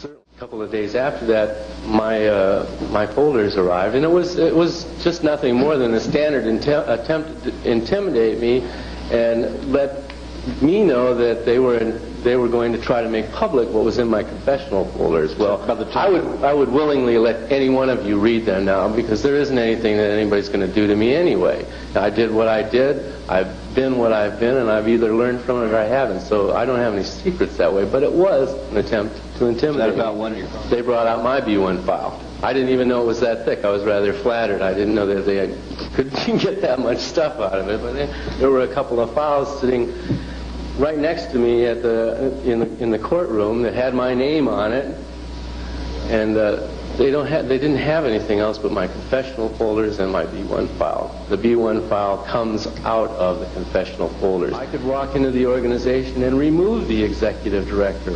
A couple of days after that, my folders arrived, and it was just nothing more than a standard attempt to intimidate me and let me know that they were going to try to make public what was in my confessional folders. Well, I would willingly let any one of you read them now, because there isn't anything that anybody's going to do to me anyway. I did what I did, I've been what I've been, and I've either learned from it or I haven't, so I don't have any secrets that way, but it was an attempt to intimidate me. They brought out my B1 file. I didn't even know it was that thick. I was rather flattered. I didn't know that they could get that much stuff out of it, but there were a couple of files sitting right next to me at in the courtroom that had my name on it, and they didn't have anything else but my confessional folders and my B1 file. The B1 file comes out of the confessional folders. I could walk into the organization and remove the executive director,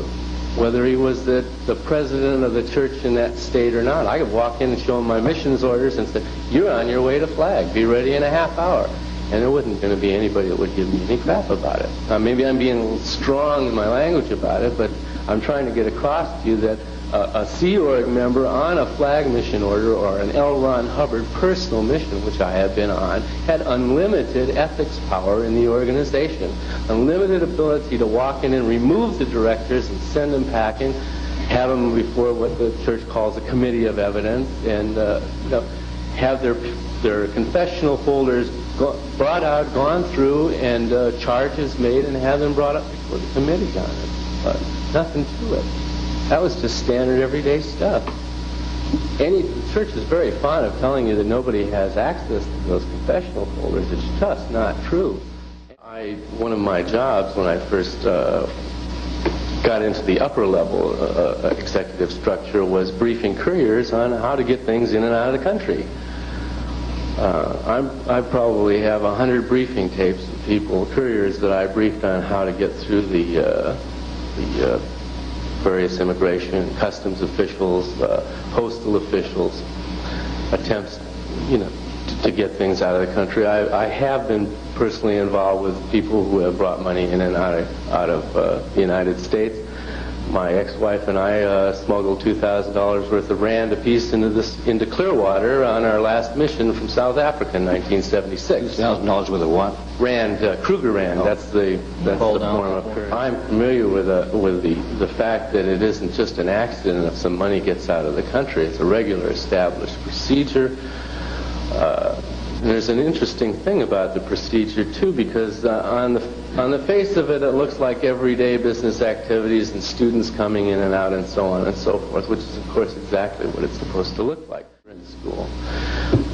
whether he was the president of the church in that state or not. I could walk in and show him my missions orders and say, "You're on your way to flag. Be ready in a half hour." And there wasn't going to be anybody that would give me any crap about it. Maybe I'm being a little strong in my language about it, but I'm trying to get across to you that a Sea Org member on a flag mission order or an L. Ron Hubbard personal mission, which I have been on, had unlimited ethics power in the organization, unlimited ability to walk in and remove the directors and send them packing, have them before what the church calls a committee of evidence, and have their confessional folders brought out, gone through, and charges made, and have them brought up before the committee on it. Nothing to it. That was just standard everyday stuff. The church is very fond of telling you that nobody has access to those confessional folders. It's just not true. One of my jobs when I first got into the upper level executive structure was briefing couriers on how to get things in and out of the country. I probably have 100 briefing tapes of people, couriers, that I briefed on how to get through the various immigration, customs officials, postal officials, attempts, to get things out of the country. I have been personally involved with people who have brought money in and out of the United States. My ex-wife and I smuggled $2,000 worth of rand apiece into Clearwater on our last mission from South Africa in 1976. $2,000 worth of what? Rand, Kruger rand. Oh. That's the form of currency. I'm familiar with the fact that it isn't just an accident if some money gets out of the country. It's a regular established procedure. There's an interesting thing about the procedure too, because on the face of it, it looks like everyday business activities and students coming in and out and so on and so forth, which is of course exactly what it's supposed to look like in school.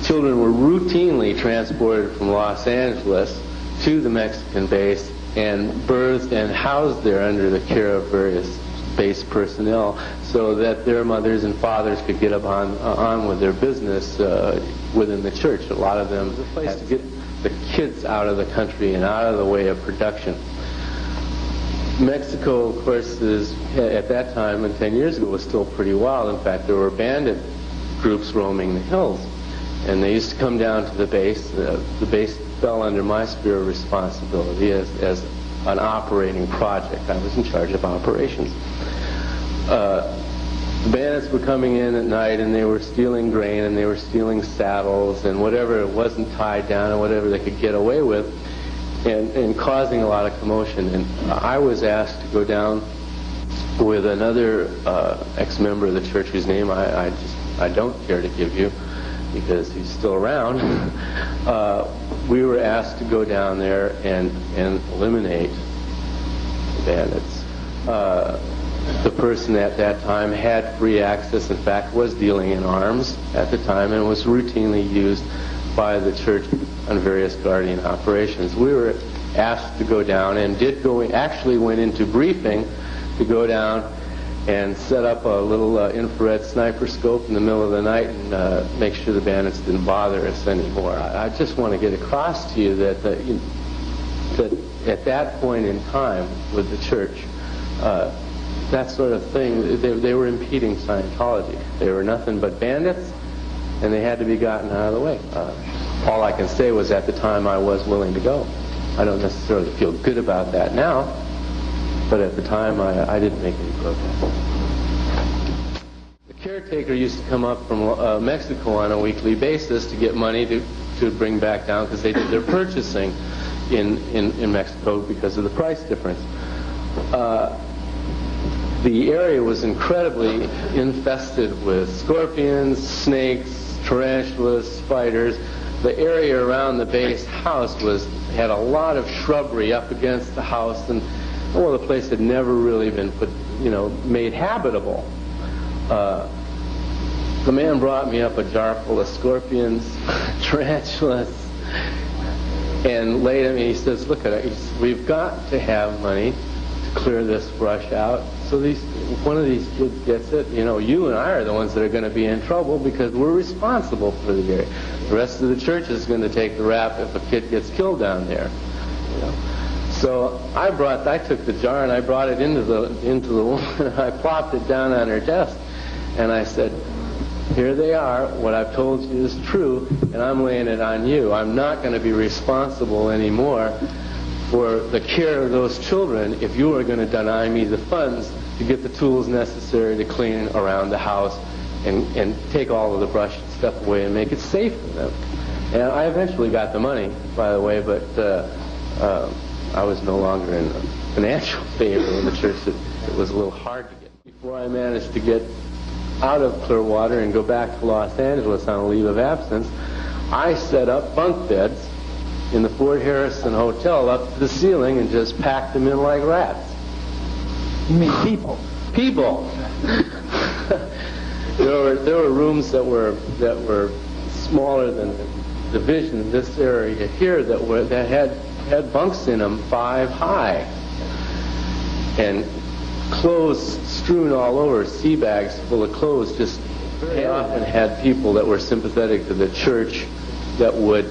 Children were routinely transported from Los Angeles to the Mexican base and birthed and housed there under the care of various base personnel, so that their mothers and fathers could get on with their business within the church. A lot of them had to get the kids out of the country and out of the way of production. Mexico, of course, at that time, and 10 years ago, was still pretty wild. In fact, there were bandit groups roaming the hills, and they used to come down to the base. The base fell under my sphere of responsibility as an operating project. I was in charge of operations. The bandits were coming in at night, and they were stealing grain, and they were stealing saddles, and whatever wasn't tied down, and whatever they could get away with, and causing a lot of commotion. And I was asked to go down with another ex-member of the church, whose name I don't care to give you, because he's still around. We were asked to go down there and eliminate the bandits. The person at that time had free access, in fact was dealing in arms at the time, and was routinely used by the church on various guardian operations. We were asked to go down, and actually went into briefing to go down and set up a little infrared sniper scope in the middle of the night and make sure the bandits didn't bother us anymore. I just want to get across to you that at that point in time with the church, that sort of thing, they were impeding Scientology. They were nothing but bandits, and they had to be gotten out of the way. All I can say was at the time I was willing to go. I don't necessarily feel good about that now, but at the time I didn't make any protest. caretaker used to come up from Mexico on a weekly basis to get money to bring back down because they did their purchasing in Mexico because of the price difference. The area was incredibly infested with scorpions, snakes, tarantulas, spiders. The area around the base house had a lot of shrubbery up against the house, and the place had never really been made habitable. The man brought me up a jar full of scorpions, tarantulas, and laid at me. He says, "Look at it. He says, we've got to have money to clear this brush out. So one of these kids gets it. You and I are the ones that are going to be in trouble because we're responsible for the area. The rest of the church is going to take the rap if a kid gets killed down there." So I took the jar and I brought it into the woman. I plopped it down on her desk, and I said, "Here they are. What I've told you is true, and I'm laying it on you. I'm not going to be responsible anymore for the care of those children if you are going to deny me the funds to get the tools necessary to clean around the house and take all of the brush and stuff away and make it safe for them." And I eventually got the money, by the way, but I was no longer in financial favor in the church. It was a little hard to get. Before I managed to get out of Clearwater and go back to Los Angeles on a leave of absence, I set up bunk beds in the Fort Harrison Hotel up to the ceiling and just packed them in like rats. You mean people? People. There were rooms that were smaller than the division in this area here that had bunks in them 5 high, and clothes strewn all over, sea bags full of clothes. Just very often had people that were sympathetic to the church that would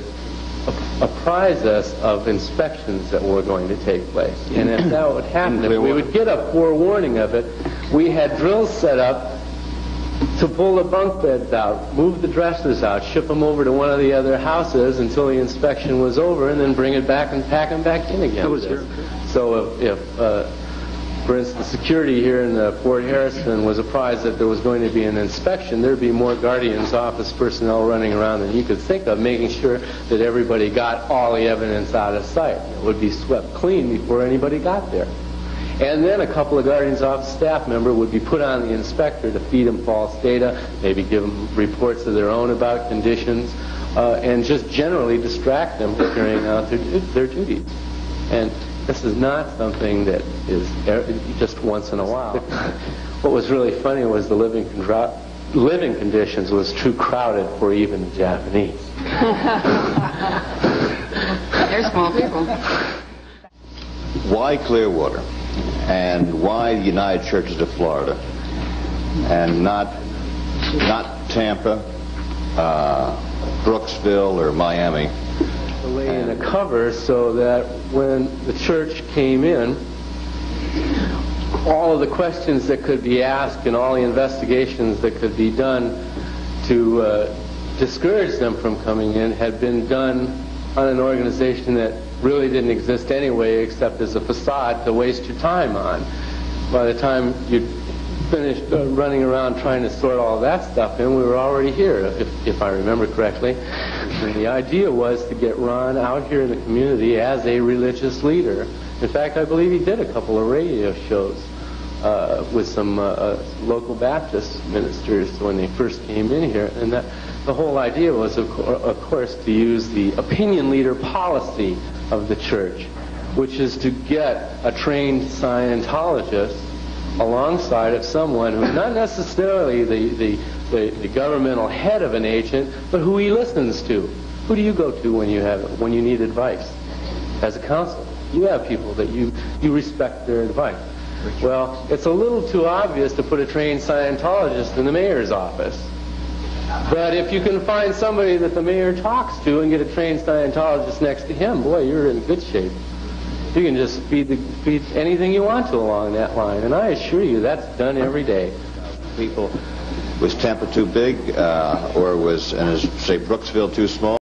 apprise us of inspections that were going to take place. And if that would happen, if we would get a forewarning of it, we had drills set up to pull the bunk beds out, move the dressers out, ship them over to one of the other houses until the inspection was over, and then bring it back and pack them back in again. So if for instance, security here in Fort Harrison was apprised that there was going to be an inspection, there'd be more guardian's office personnel running around than you could think of, making sure that everybody got all the evidence out of sight. It would be swept clean before anybody got there. And then a couple of guardian's office staff member would be put on the inspector to feed them false data, maybe give them reports of their own about conditions, and just generally distract them from carrying out their duties. And this is not something that is just once in a while. What was really funny was the living conditions was too crowded for even the Japanese. They're small people. Why Clearwater? And why the United Churches of Florida? And not Tampa, Brooksville, or Miami? Lay in a cover so that when the church came in, all of the questions that could be asked and all the investigations that could be done to discourage them from coming in had been done on an organization that really didn't exist anyway except as a facade to waste your time on. By the time you finished running around trying to sort all that stuff in, we were already here, if I remember correctly. And the idea was to get Ron out here in the community as a religious leader. In fact, I believe he did a couple of radio shows with some local Baptist ministers when they first came in here. And that the whole idea was, of course, to use the opinion leader policy of the church, which is to get a trained Scientologist alongside of someone who's not necessarily the governmental head of an agent, but who he listens to. Who do you go to when you need advice? As a counselor, you have people that you respect their advice. Well, it's a little too obvious to put a trained Scientologist in the mayor's office. But if you can find somebody that the mayor talks to and get a trained Scientologist next to him, boy, you're in good shape. You can just feed anything you want to along that line, and I assure you that's done every day. People, was Tampa too big, or was, say, Brooksville too small?